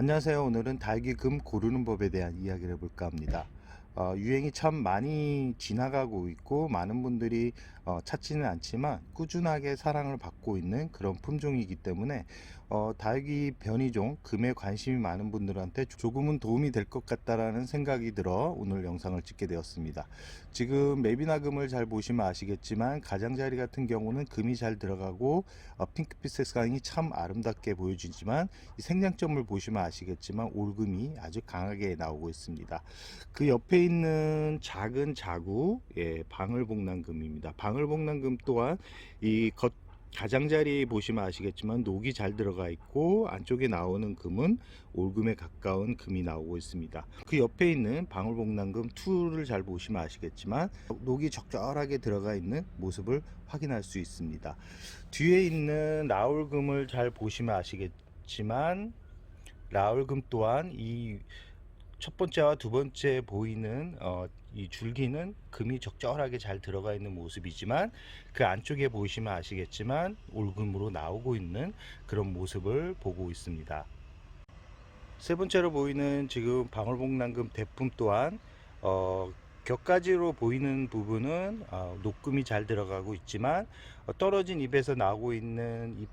안녕하세요. 오늘은 달기금 고르는 법에 대한 이야기를 해볼까 합니다. 유행이 참 많이 지나가고 있고 많은 분들이 찾지는 않지만 꾸준하게 사랑을 받고 있는 그런 품종이기 때문에 달기 변이종 금에 관심이 많은 분들한테 조금은 도움이 될 것 같다라는 생각이 들어 오늘 영상을 찍게 되었습니다. 지금 맵이나 금을 잘 보시면 아시겠지만 가장자리 같은 경우는 금이 잘 들어가고 핑크빛 색상이 참 아름답게 보여지지만 이 생장점을 보시면 아시겠지만 올금이 아주 강하게 나오고 있습니다. 그 옆에 있는 작은 자구, 방울복랑금입니다. 방울복랑금 또한 이 가장자리 보시면 아시겠지만 녹이 잘 들어가 있고 안쪽에 나오는 금은 올금에 가까운 금이 나오고 있습니다. 그 옆에 있는 방울복랑금 2를 잘 보시면 아시겠지만 녹이 적절하게 들어가 있는 모습을 확인할 수 있습니다. 뒤에 있는 라울금을 잘 보시면 아시겠지만 라울금 또한 이 첫 번째와 두 번째 보이는 이 줄기는 금이 적절하게 잘 들어가 있는 모습이지만 그 안쪽에 보시면 아시겠지만 올금으로 나오고 있는 그런 모습을 보고 있습니다. 세 번째로 보이는 지금 방울복랑금 대품 또한 격가지로 보이는 부분은 녹금이 잘 들어가고 있지만 떨어진 잎에서 나오고 있는 잎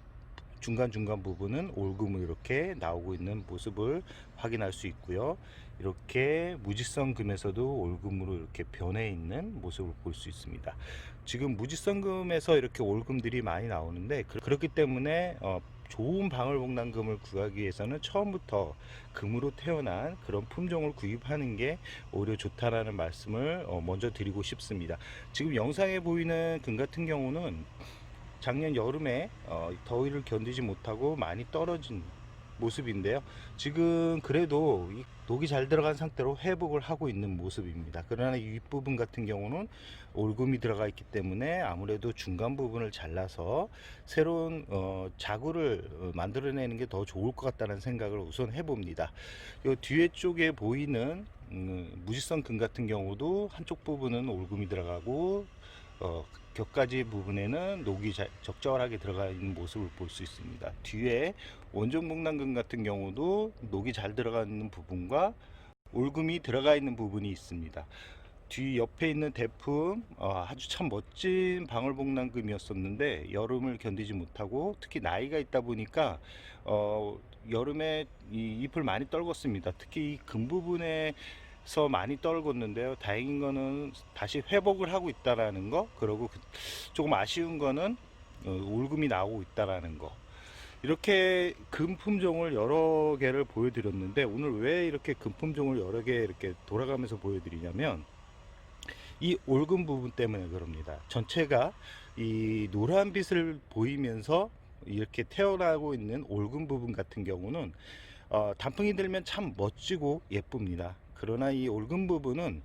중간중간 부분은 올금으로 이렇게 나오고 있는 모습을 확인할 수 있고요. 이렇게 무지성 금에서도 올금으로 이렇게 변해 있는 모습을 볼 수 있습니다. 지금 무지성 금에서 이렇게 올금들이 많이 나오는데 그렇기 때문에 좋은 방울복랑금을 구하기 위해서는 처음부터 금으로 태어난 그런 품종을 구입하는 게 오히려 좋다라는 말씀을 먼저 드리고 싶습니다. 지금 영상에 보이는 금 같은 경우는 작년 여름에 더위를 견디지 못하고 많이 떨어진 모습인데요. 지금 그래도 이 녹이 잘 들어간 상태로 회복을 하고 있는 모습입니다. 그러나 이 윗부분 같은 경우는 올금이 들어가 있기 때문에 아무래도 중간 부분을 잘라서 새로운 자구를 만들어내는 게 더 좋을 것 같다는 생각을 우선 해봅니다. 이 뒤에 쪽에 보이는 무지성 금 같은 경우도 한쪽 부분은 올금이 들어가고 격가지 부분에는 녹이 적절하게 들어가 있는 모습을 볼 수 있습니다. 뒤에 원종복랑금 같은 경우도 녹이 잘 들어가 있는 부분과 올금이 들어가 있는 부분이 있습니다. 뒤 옆에 있는 대품 아주 참 멋진 방울복랑금이었었는데 여름을 견디지 못하고 특히 나이가 있다 보니까 여름에 이 잎을 많이 떨궜습니다. 특히 이 금 부분에서 많이 떨궜는데요. 다행인 거는 다시 회복을 하고 있다라는 거, 그리고 조금 아쉬운 거는 올금이 나오고 있다라는 거. 이렇게 금 품종을 여러 개를 보여드렸는데 오늘 왜 이렇게 금 품종을 여러 개 이렇게 돌아가면서 보여드리냐면 이 올금 부분 때문에 그럽니다. 전체가 이 노란빛을 보이면서 이렇게 태어나고 있는 올금 부분 같은 경우는 단풍이 들면 참 멋지고 예쁩니다. 그러나 이 올금 부분은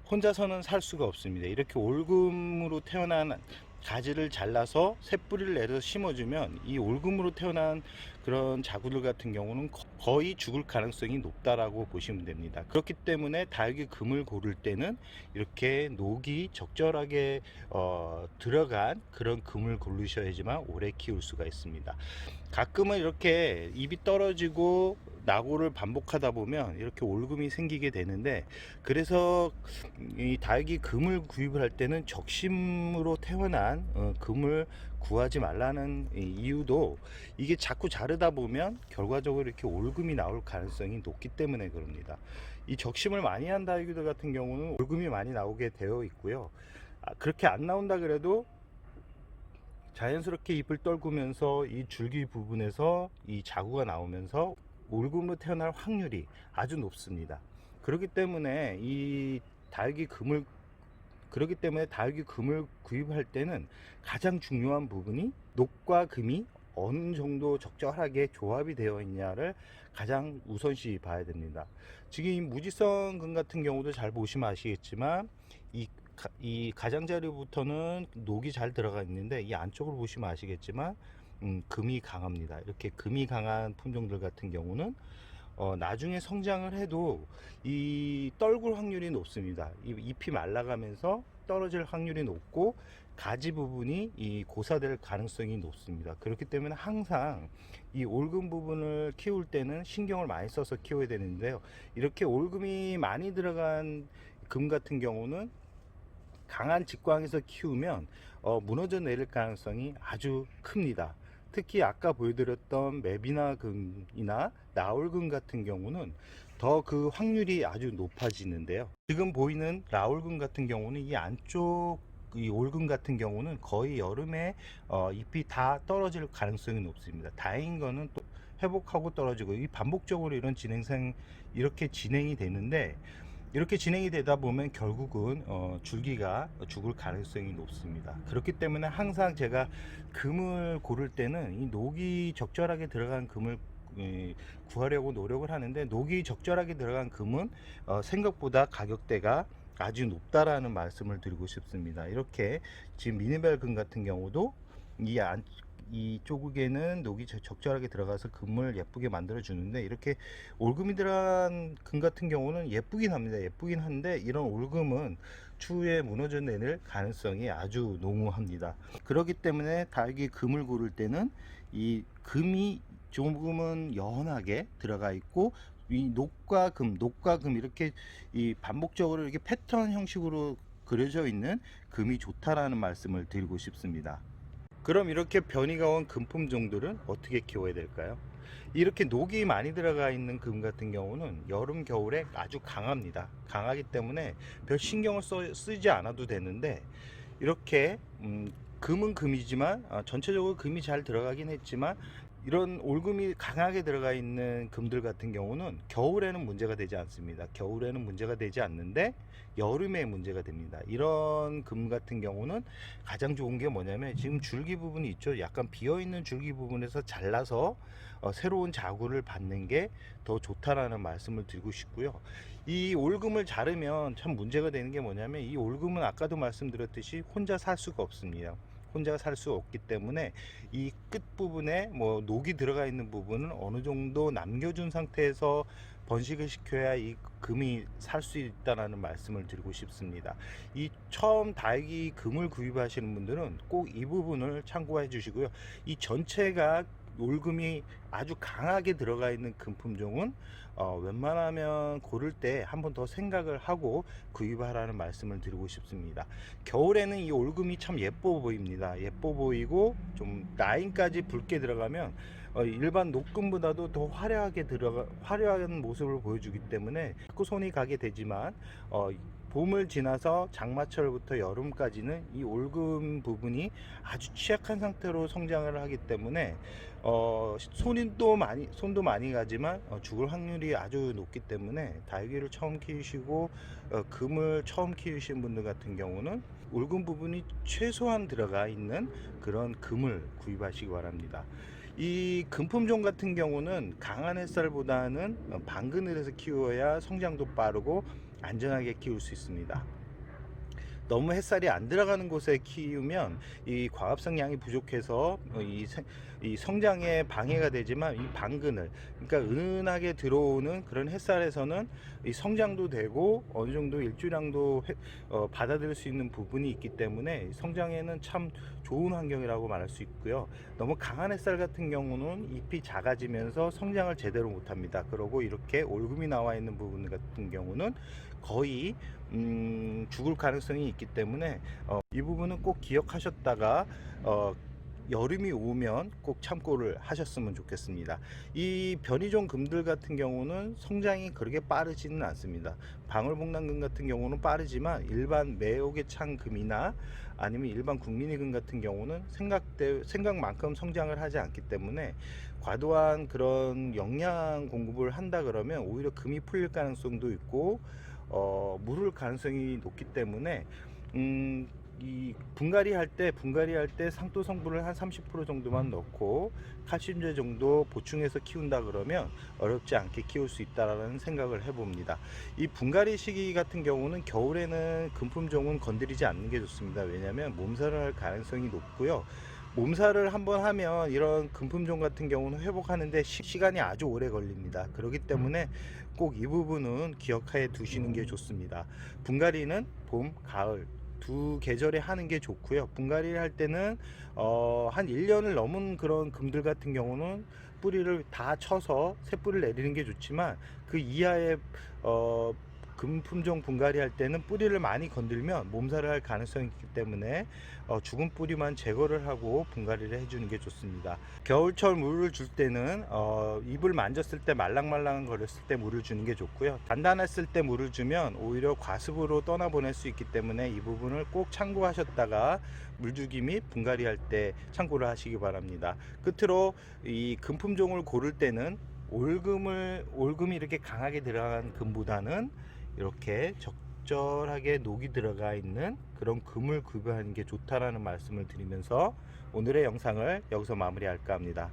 혼자서는 살 수가 없습니다. 이렇게 올금으로 태어난 가지를 잘라서 새뿌리를 내려서 심어주면 이 올금으로 태어난 그런 자구들 같은 경우는 거의 죽을 가능성이 높다라고 보시면 됩니다. 그렇기 때문에 달기 금을 고를 때는 이렇게 녹이 적절하게 들어간 그런 금을 고르셔야지만 오래 키울 수가 있습니다. 가끔은 이렇게 잎이 떨어지고 나고를 반복하다 보면 이렇게 올금이 생기게 되는데, 그래서 이 달기 금을 구입을 할 때는 적심으로 태어난 금을 구하지 말라는 이유도 이게 자꾸 자르다 보면 결과적으로 이렇게 올금이 나올 가능성이 높기 때문에 그럽니다. 이 적심을 많이 한 달기들 같은 경우는 올금이 많이 나오게 되어 있고요. 그렇게 안 나온다 그래도 자연스럽게 잎을 떨구면서 이 줄기 부분에서 이 자구가 나오면서 올금으로 태어날 확률이 아주 높습니다. 그렇기 때문에 이 달기 금을 그렇기 때문에 달기 금을 구입할 때는 가장 중요한 부분이 녹과 금이 어느 정도 적절하게 조합이 되어 있냐를 가장 우선시 봐야 됩니다. 지금 이 무지성 금 같은 경우도 잘 보시면 아시겠지만 이 가장자리부터는 녹이 잘 들어가 있는데 이 안쪽으로 보시면 아시겠지만 금이 강합니다. 이렇게 금이 강한 품종들 같은 경우는 나중에 성장을 해도 이 떨굴 확률이 높습니다. 이 잎이 말라가면서 떨어질 확률이 높고 가지 부분이 이 고사될 가능성이 높습니다. 그렇기 때문에 항상 이 올금 부분을 키울 때는 신경을 많이 써서 키워야 되는데요. 이렇게 올금이 많이 들어간 금 같은 경우는 강한 직광에서 키우면 무너져 내릴 가능성이 아주 큽니다. 특히 아까 보여드렸던 매비나 금이나 나올금 같은 경우는 더 그 확률이 아주 높아지는데요. 지금 보이는 라울금 같은 경우는 이 안쪽 이 올금 같은 경우는 거의 여름에 잎이 다 떨어질 가능성이 높습니다. 다행인 거는 또 회복하고 떨어지고 이 반복적으로 이렇게 진행이 되는데, 이렇게 진행이 되다 보면 결국은 줄기가 죽을 가능성이 높습니다. 그렇기 때문에 항상 제가 금을 고를 때는 이 녹이 적절하게 들어간 금을 구하려고 노력을 하는데, 녹이 적절하게 들어간 금은 생각보다 가격대가 아주 높다라는 말씀을 드리고 싶습니다. 이렇게 지금 미네랄 금 같은 경우도 이쪽에는 녹이 적절하게 들어가서 금을 예쁘게 만들어 주는데, 이렇게 올금이 들어간 금 같은 경우는 예쁘긴 합니다. 예쁘긴 한데 이런 올금은 추후에 무너져 내릴 가능성이 아주 농후합니다. 그렇기 때문에 다육이 금을 고를 때는 이 금이 조금은 연하게 들어가 있고, 이 녹과 금 이렇게 이 반복적으로 이렇게 패턴 형식으로 그려져 있는 금이 좋다라는 말씀을 드리고 싶습니다. 그럼 이렇게 변이가 온 금품 종들은 어떻게 키워야 될까요? 이렇게 녹이 많이 들어가 있는 금 같은 경우는 여름 겨울에 아주 강합니다. 강하기 때문에 별 신경을 쓰지 않아도 되는데, 이렇게 금은 금이지만 전체적으로 금이 잘 들어가긴 했지만, 이런 올금이 강하게 들어가 있는 금들 같은 경우는 겨울에는 문제가 되지 않습니다. 겨울에는 문제가 되지 않는데 여름에 문제가 됩니다. 이런 금 같은 경우는 가장 좋은 게 뭐냐면, 지금 줄기 부분이 있죠. 약간 비어있는 줄기 부분에서 잘라서 새로운 자구를 받는 게 더 좋다라는 말씀을 드리고 싶고요. 이 올금을 자르면 참 문제가 되는 게 뭐냐면, 이 올금은 아까도 말씀드렸듯이 혼자 살 수가 없습니다. 혼자 살 수 없기 때문에 이 끝부분에 뭐 녹이 들어가 있는 부분은 어느 정도 남겨준 상태에서 번식을 시켜야 이 금이 살 수 있다는 말씀을 드리고 싶습니다. 이 처음 다육이 금을 구입하시는 분들은 꼭 이 부분을 참고해 주시고요. 이 전체가 올금이 아주 강하게 들어가 있는 금품종은 웬만하면 고를 때 한 번 더 생각을 하고 구입하라는 말씀을 드리고 싶습니다. 겨울에는 이 올금이 참 예뻐 보입니다. 예뻐 보이고 좀 라인까지 붉게 들어가면 일반 녹금보다도 더 화려한 모습을 보여주기 때문에 자꾸 손이 가게 되지만, 봄을 지나서 장마철부터 여름까지는 이 올금 부분이 아주 취약한 상태로 성장을 하기 때문에 손도 많이 가지만 죽을 확률이 아주 높기 때문에, 다육이를 처음 키우시고 금을 처음 키우신 분들 같은 경우는 올금 부분이 최소한 들어가 있는 그런 금을 구입하시기 바랍니다. 이 금품종 같은 경우는 강한 햇살보다는 반그늘에서 키워야 성장도 빠르고 안전하게 키울 수 있습니다. 너무 햇살이 안 들어가는 곳에 키우면 이 광합성 양이 부족해서 이 성장에 방해가 되지만, 이 반그늘, 그러니까 은은하게 들어오는 그런 햇살에서는 이 성장도 되고 어느 정도 일조량도 받아들일 수 있는 부분이 있기 때문에 성장에는 참 좋은 환경이라고 말할 수 있고요. 너무 강한 햇살 같은 경우는 잎이 작아지면서 성장을 제대로 못합니다. 그리고 이렇게 올금이 나와 있는 부분 같은 경우는 거의 죽을 가능성이 있기 때문에 이 부분은 꼭 기억하셨다가 여름이 오면 꼭 참고를 하셨으면 좋겠습니다. 이 변이종 금들 같은 경우는 성장이 그렇게 빠르지는 않습니다. 방울복랑금 같은 경우는 빠르지만, 일반 매혹의 창 금이나 아니면 일반 국민의 금 같은 경우는 생각만큼 성장을 하지 않기 때문에, 과도한 그런 영양 공급을 한다 그러면 오히려 금이 풀릴 가능성도 있고 물을 가능성이 높기 때문에 이 분갈이 할 때 상토 성분을 한 30% 정도만 넣고 칼슘제 정도 보충해서 키운다 그러면 어렵지 않게 키울 수 있다라는 생각을 해봅니다. 이 분갈이 시기 같은 경우는 겨울에는 금품종은 건드리지 않는 게 좋습니다. 왜냐하면 몸살을 할 가능성이 높고요. 몸살을 한번 하면 이런 금품종 같은 경우는 회복하는데 시간이 아주 오래 걸립니다. 그렇기 때문에 꼭 이 부분은 기억해 두시는 게 좋습니다. 분갈이는 봄, 가을 두 계절에 하는 게 좋고요. 분갈이를 할 때는 한 1년을 넘은 그런 금들 같은 경우는 뿌리를 다 쳐서 새 뿌리를 내리는 게 좋지만, 그 이하의 금품종 분갈이 할 때는 뿌리를 많이 건들면 몸살을 할 가능성이 있기 때문에 죽은 뿌리만 제거를 하고 분갈이를 해주는 게 좋습니다. 겨울철 물을 줄 때는 잎을 만졌을 때 말랑말랑 거렸을 때 물을 주는 게 좋고요. 단단했을 때 물을 주면 오히려 과습으로 떠나보낼 수 있기 때문에 이 부분을 꼭 참고하셨다가 물주기 및 분갈이 할 때 참고를 하시기 바랍니다. 끝으로 이 금품종을 고를 때는 올금이 이렇게 강하게 들어간 금보다는 이렇게 적절하게 녹이 들어가 있는 그런 금을 구입하는 게 좋다라는 말씀을 드리면서 오늘의 영상을 여기서 마무리할까 합니다.